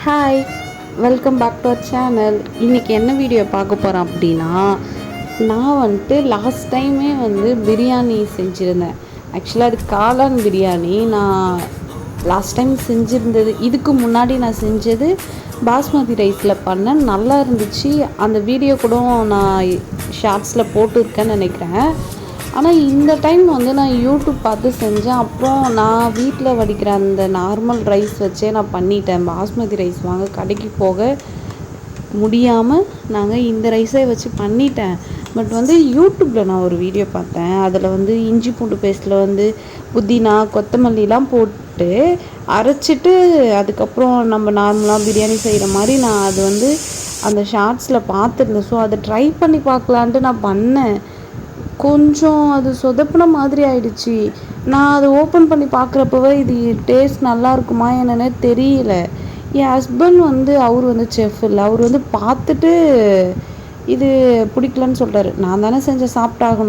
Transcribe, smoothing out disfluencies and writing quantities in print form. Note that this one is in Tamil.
Hi, welcome back to our channel. இன்றைக்கி என்ன வீடியோ பார்க்க போகிறேன் அப்படின்னா, நான் வந்துட்டு லாஸ்ட் டைமே பிரியாணி செஞ்சுருந்தேன். ஆக்சுவலாக அது காளான் பிரியாணி. நான் லாஸ்ட் டைம் செஞ்சுருந்தது, இதுக்கு முன்னாடி நான் செஞ்சது பாஸ்மதி ரைஸில் பண்ணேன். நல்லா இருந்துச்சு. அந்த வீடியோ கூட நான் ஷார்ட்ஸில் போட்டிருக்கேன்னு நினைக்கிறேன். ஆனால் இந்த டைம் நான் யூடியூப் பார்த்து செஞ்சேன். அப்புறம் நான் வீட்டில் வடிக்கிற அந்த நார்மல் ரைஸ் வச்சே நான் பண்ணிட்டேன். பாஸ்மதி ரைஸ் வாங்க கடைக்கு போக முடியாமல் நாங்கள் இந்த ரைஸை வச்சு பண்ணிட்டேன். பட் யூடியூப்பில் நான் ஒரு வீடியோ பார்த்தேன். அதில் இஞ்சி பூண்டு பேஸ்ட்டில் புதினா கொத்தமல்லிலாம் போட்டு அரைச்சிட்டு அதுக்கப்புறம் நம்ம நார்மலாக பிரியாணி செய்கிற மாதிரி நான் அது அந்த ஷார்ட்ஸில் பார்த்துருந்தேன். ஸோ அதை ட்ரை பண்ணி பார்க்கலான்ட்டு நான் பண்ணேன். கொஞ்சம் அது சொதப்பின மாதிரி ஆயிடுச்சு. நான் அதை ஓப்பன் பண்ணி பார்க்குறப்பவே இது டேஸ்ட் நல்லா இருக்குமா என்னன்னே தெரியல. என் ஹஸ்பண்ட் அவர் செஃப் இல்லை. அவர் பார்த்துட்டு இது பிடிக்கலன்னு சொல்கிறாரு. நான் தானே செஞ்ச சாப்பிட்டாகணும்.